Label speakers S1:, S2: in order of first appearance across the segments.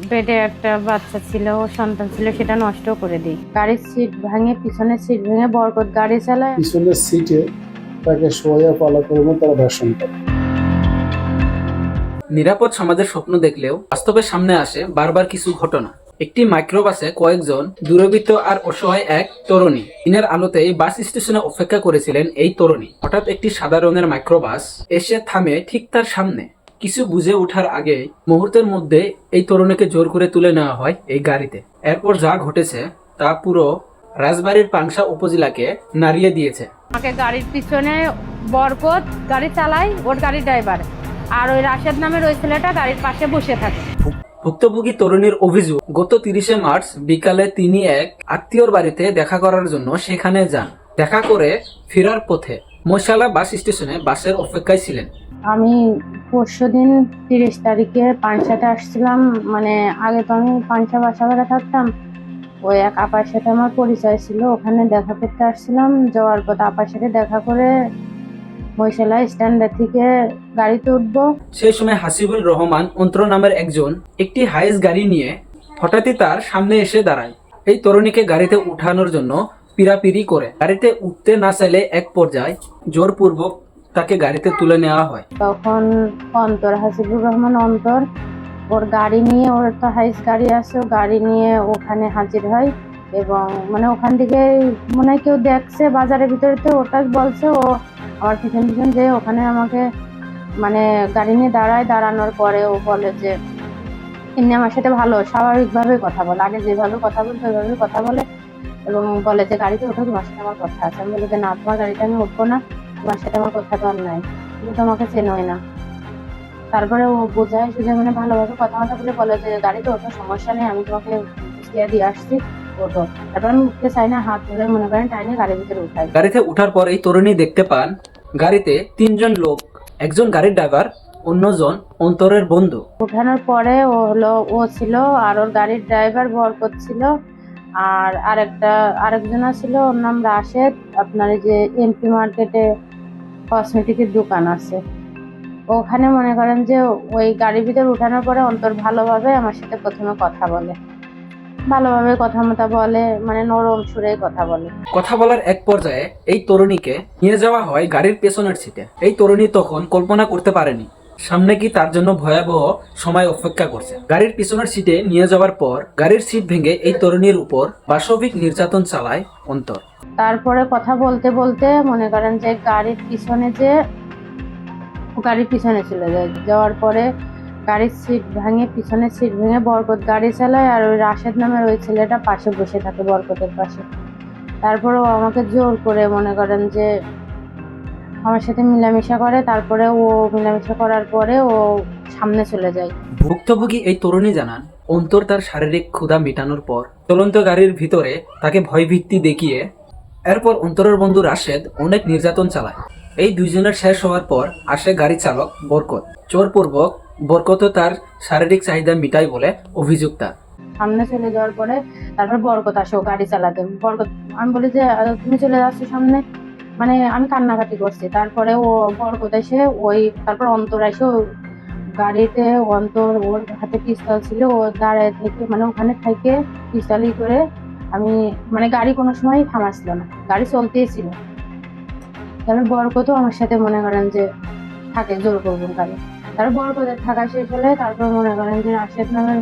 S1: বেডে একটা বাচ্চা ছিল, ও সন্তান ছিল, সেটা নষ্ট করে দিই। গাড়ির সিট ভাঙে, পিছনের সিট ভেঙে বরকত গাড়ি চালায়।
S2: পিছনের সিটে তাকে শোয়া পালাক্রমে তারা ধর্ষণ করে।
S3: নিরাপদ সমাজের স্বপ্ন দেখলেও বাস্তবের সামনে আসে বারবার কিছু ঘটনা। একটি মাইক্রোবাসে কয়েকজন দুর্বৃত্ত আর অসহায় এক তরুণী দিনের আলোতে এই বাস স্টেশনে অপেক্ষা করেছিলেন। এই তরুণী হঠাৎ একটি সাদা রঙের মাইক্রোবাস এসে থামে ঠিক তার সামনে। কিছু বুঝে ওঠার আগে মুহূর্তের মধ্যে এই তরুণীকে জোর করে তুলে নেওয়া হয় এই গাড়িতে। এরপর যা ঘটেছে তা পুরো রাজবাড়ীর পাংশা উপজেলাকে নাড়িয়ে দিয়েছে।
S1: আমাকে গাড়ির পিছনে বরকত গাড়ি চালায়, ওর গাড়ির ড্রাইভার, আর ওই রাশেদ নামের ওই ছেলেটা গাড়ির পাশে বসে থাকে।
S3: ভুক্তভোগী তরুণীর অভিযোগ, গত 30শে মার্চ বিকালে তিনি এক আত্মীয়র বাড়িতে দেখা করার জন্য সেখানে যান। দেখা করে ফেরার পথে মশালা বাস স্টেশনে বাসের অপেক্ষায় ছিলেন।
S1: আমি পরশুদিন 30 তারিখে পাংশাতে আসছিলাম। মানে আগে তো আমি পাংশা বাসা ভাড়া থাকতাম, ওই এক আপার সাথে আমার পরিচয় ছিল, ওখানে দেখা করতে আসছিলাম। যাওয়ার পথে আপার সাথে দেখা করে মহিশালা স্ট্যান্ডের থেকে গাড়িতে উঠবো।
S3: সেই সময় হাসিবুল রহমান অন্তর নামের একজন একটি হাইস গাড়ি নিয়ে হঠাৎই তার সামনে এসে দাঁড়ায়। এই তরুণীকে গাড়িতে উঠানোর জন্য পিরাপিরি করে গাড়িতে উঠতে না চাইলে এক পর্যায়ে জোরপূর্বক তাকে গাড়িতে তুলে নেওয়া হয়।
S1: তখন হাসিবুর রহমান ওর গাড়ি নিয়ে, ওর একটা হাইস গাড়ি আছে, ও গাড়ি নিয়ে ওখানে হাজির হয়। এবং মানে ওখান থেকে মনে হয় কেউ দেখছে বাজারের ভিতরে, তো ওটা বলছে। ও আমার পিছন পিছন যে ওখানে আমাকে মানে গাড়ি নিয়ে দাঁড়ানোর পরে ও বলে যে এমনি আমার সাথে ভালো স্বাভাবিকভাবে কথা বলে, আগে যেভাবে কথা বলতো ওইভাবে কথা বলে, এবং বলে যে গাড়িতে ওঠো, তোমার সাথে আমার কথা আছে। আমি বলি যে না, তোমার গাড়িতে আমি উঠবো না, তোমার সাথে আমার কথা তো আর নাই, তুমি তোমাকে চেনোই না। তারপরে ও বোঝায় সুঝে মানে ভালোভাবে কথাবার্তা বলে যে গাড়িতে ওঠো, সমস্যা নেই, আমি তোমাকে দিয়ে আসছি, ওঠো। তারপর আমি উঠতে চাই না, হাত ধরে মনে করেন টাইনে গাড়ির ভিতরে উঠাই।
S3: গাড়িতে উঠার পর এই তরুণী দেখতে পান গাড়িতে 3জন লোক, একজন গাড়ির ড্রাইভার, অন্যজন অন্তরের বন্ধু।
S1: উঠানোর পরে ও ছিল, আর ওর গাড়ির ড্রাইভার বরকত ছিল, আর আরেকজন ছিল, ওর নাম রাশেদ। আপনার এই যে এমপি মার্কেটে কসমেটিকের দোকান আছে, ওখানে মনে করেন যে ওই গাড়ির ভিতর উঠানোর পরে অন্তর ভালোভাবে আমার সাথে প্রথমে কথা বলে, ভালোভাবে কথা মতো বলে, মানে নরম সুরে কথা বলে।
S3: কথা বলার এক পর্যায়ে এই তরুণীকে নিয়ে যাওয়া হয় গাড়ির পেছনের সিটে। এই তরুণী তখন কল্পনা করতে পারেনি সামনে কি তার জন্য ভয়াবহ সময় অপেক্ষা করছে। গাড়ির পিছনের সিটে নিয়ে যাওয়ার পর গাড়ির সিট ভেঙে এই তরুণীর উপর পাশবিক নির্যাতন চালায় অন্তর।
S1: তারপরে কথা বলতে বলতে মনে করেন যে গাড়ির পিছনে চলে যায়। যাওয়ার পরে গাড়ির সিট ভাঙে, পিছনের সিট ভেঙে বরকত গাড়ি চালায়, আর ওই রাশেদ নামের ওই ছেলেটা পাশে বসে থাকে বরকতের পাশে। তারপরে ও আমাকে জোর করে মনে করেন যে আমার সাথে মিলামিশা করে। তারপরে ও মিলামিশা করার পরে ও সামনে চলে যায়।
S3: ভুক্তভোগী এই তরুণী জানান, অন্তর তার শারীরিক ক্ষুধা মেটানোর পর চলন্ত গাড়ির ভিতরে তাকে ভয়ভীতি দেখিয়ে এরপর অন্তরের বন্ধু রাশেদ অনেক নির্যাতন চালায়। এই দুইজনের শেষ হওয়ার পর আসে গাড়ি চালক বরকত। জোরপূর্বক বরকতও তার শারীরিক চাহিদা মিটাই বলে অভিযোগ তার।
S1: সামনে চলে যাওয়ার পরে তারপর বরকত আসে ও গাড়ি চালাতে। আমি বলি যে তুমি চলে যাচ্ছ সামনে, মানে আমি কান্নাকাটি করছি। তারপরে ও বরকত এসে তারপর অন্তর এসে গাড়িতে, ওর হাতে পিস্তল ছিল, ও দাঁড়ায় থেকে মানে ওখানে থেকে পিস্তল করে আমি মানে গাড়ি কোনো সময় থামাচ্ছিল না, গাড়ি চলতেই ছিল। তারপর বরকতও আমার সাথে মনে করেন যে থাকে, জোর করবেন গাড়ি। তারপর বরকতের থাকা শেষ হলে তারপর মনে করেন যে রাশেদ নামের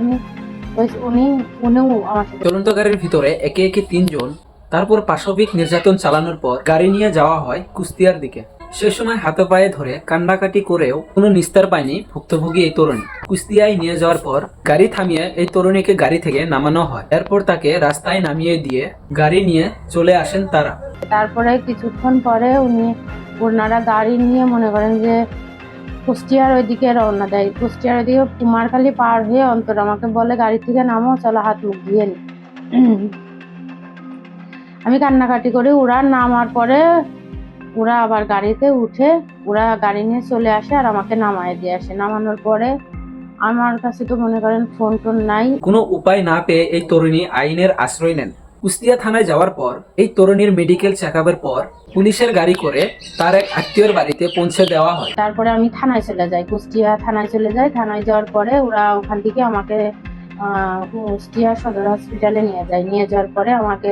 S1: উনিও আমার সাথে।
S3: চলন্ত গাড়ির ভিতরে একে একে 3জন, তারপর পাশবিক নির্যাতন চালানোর পর গাড়ি নিয়ে যাওয়া হয় কুষ্টিয়ার দিকে। সে সময় হাতে পায়ে ধরে কান্নাকাটি করেও কোনো নিস্তার পায়নি ভুক্তভোগী এই তরুণী। কুষ্টিয়ায় নিয়ে যাওয়ার পর গাড়ি থামিয়ে এই তরুণীকে গাড়ি থেকে নামানো হয়। এরপর তাকে রাস্তায় নামিয়ে দিয়ে গাড়ি নিয়ে চলে আসেন তারা।
S1: তারপরে কিছুক্ষণ পরে ওনারা গাড়ি নিয়ে মনে করেন যে কুষ্টিয়ার ওইদিকে রওনা দেয়। কুষ্টিয়ার ওইদিকে কুমারখালী পার হয়ে অন্তর আমাকে বলে গাড়ি থেকে নামো, চলো হাত মুখ ধুয়ে নি। আমি কান্নাকাটি করি। ওরা নামার পরে ওরা আবার গাড়িতে উঠে ওরা গাড়ি নিয়ে চলে আসে আর আমাকে নামায় দিয়ে আসে। নামানোর পরে আমার কাছে তো মনে করেন ফোন টোন নাই,
S3: কোনো উপায় না পেয়ে এই তরুণী আইনের আশ্রয় নেন। কুষ্টিয়া থানায় যাওয়ার পর এই তরুণীর মেডিকেল চেকআপের পর পুলিশের গাড়ি করে তার এক আত্মীয়র বাড়িতে পৌঁছে দেওয়া হয়।
S1: তারপরে আমি থানায় চলে যাই, কুষ্টিয়া থানায় চলে যাই। থানায় যাওয়ার পরে ওরা ওখান থেকে আমাকে কুষ্টিয়া সদর হসপিটালে নিয়ে যাওয়ার পরে আমাকে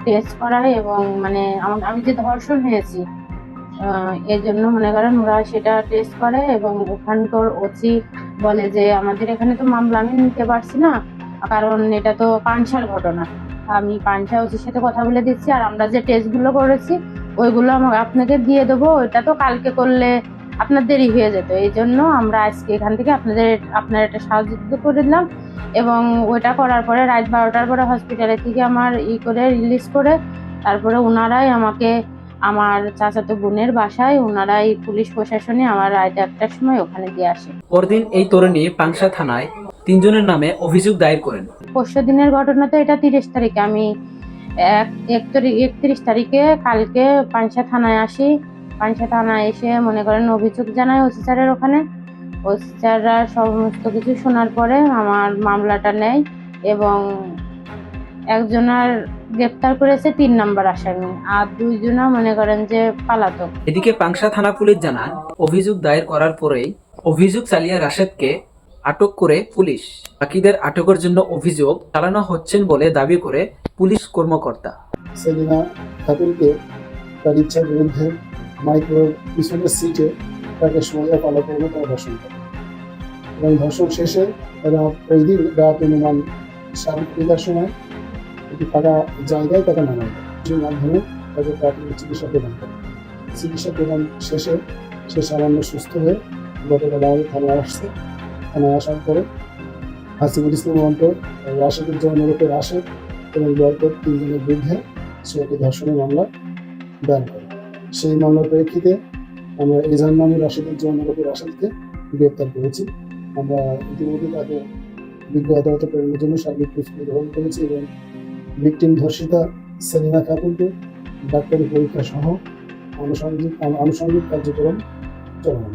S1: টেস্ট করায় এবং মানে আমি যে ধর্ষণ হয়েছি এর জন্য মনে করেন ওরা সেটা টেস্ট করে এবং ওখানকার ওসি বলে যে আমাদের এখানে তো মামলা আমি নিতে পারছি না, কারণ এটা তো পাংশার ঘটনা। আমি পাংশা ওসির সাথে কথা বলে দিচ্ছি, আর আমরা যে টেস্টগুলো করেছি ওইগুলো আপনাকে দিয়ে দেবো, ওইটা তো কালকে করলে আপনার দেরি হয়ে যেত, এই জন্য আমরা আজকে এখান থেকে আপনার একটা সাহায্য করে দিলাম। এবং ওইটা করার পরে রাত 12টার পরে হসপিটালে থেকে আমার করে রিলিজ করে তারপরে ওনারাই আমাকে আমার চাচাতো বোনের বাসায় ওনারাই পুলিশ প্রশাসনে আমার রাত 1টার সময় ওখানে দিয়ে আসে।
S3: পরদিন এই তরুণী পাংশা থানায় 3 জনের নামে অভিযোগ দায়ের করেন।
S1: পরশু দিনের ঘটনা তো এটা 30 তারিখে, আমি 31 তারিখে কালকে পাংশা থানায় আসি। পাংশা থানায় এসে মনে করেন অভিযোগ জানায় ওসি স্যারের ওখানে। ওসি স্যাররা সমস্ত কিছু শোনার পরে আমার মামলাটা নেয় এবং একজনের গ্রেপ্তার করেছে 3 নম্বর আসামি, আর 2 জনা মনে করেন যে পালাতক।
S3: এদিকে পাংশা থানা পুলিশ জানান, অভিযোগ দায়ের করার পরেই অভিযোগ চালিয়ে রাশেদকে আটক করে পুলিশ। বাকিদের আটকের জন্য অভিযোগ চালানো হচ্ছেন বলে দাবি করে পুলিশ কর্মকর্তা।
S2: সেলিনা খাতুনকে তার ইচ্ছার বিরুদ্ধে মাইক্রোর পিছনের সিটে তাকে শোয়া পালাক্রমে তারা ধর্ষণ করে এবং ধর্ষণ শেষে তারা ওই দিন রাত অনুমান 3:30টার সময় একটি ফাঁকা জায়গায় তাকে নামায় দেয়, যার মাধ্যমে তাকে প্রাথমিক চিকিৎসা প্রদান করে। চিকিৎসা প্রদান শেষে সে সামান্য সুস্থ হয়ে গতকাল আমাদের থানায় আসছে। থানায় আসার পরে হাসিবুল ইসলাম অন্তর, রাশেদের জনরূপে রাশেদ এবং বরকত 3 জনের বিরুদ্ধে সে একটি ধর্ষণের মামলা দায়ের করে। সেই মামলার প্রেক্ষিতে আমরা এজাহার নামে রাশেদের জনরূপে রাশেদকে গ্রেপ্তার করেছি। আমরা ইতিমধ্যে তাকে বিজ্ঞ আদালতে প্রেরণের জন্য সার্বিক প্রস্তুতি গ্রহণ করেছি এবং ভিকটিম ধর্ষিতা সেলিনা খাতুনকে ডাক্তারি পরীক্ষা সহ আনুষঙ্গিক কার্যক্রম চলমান।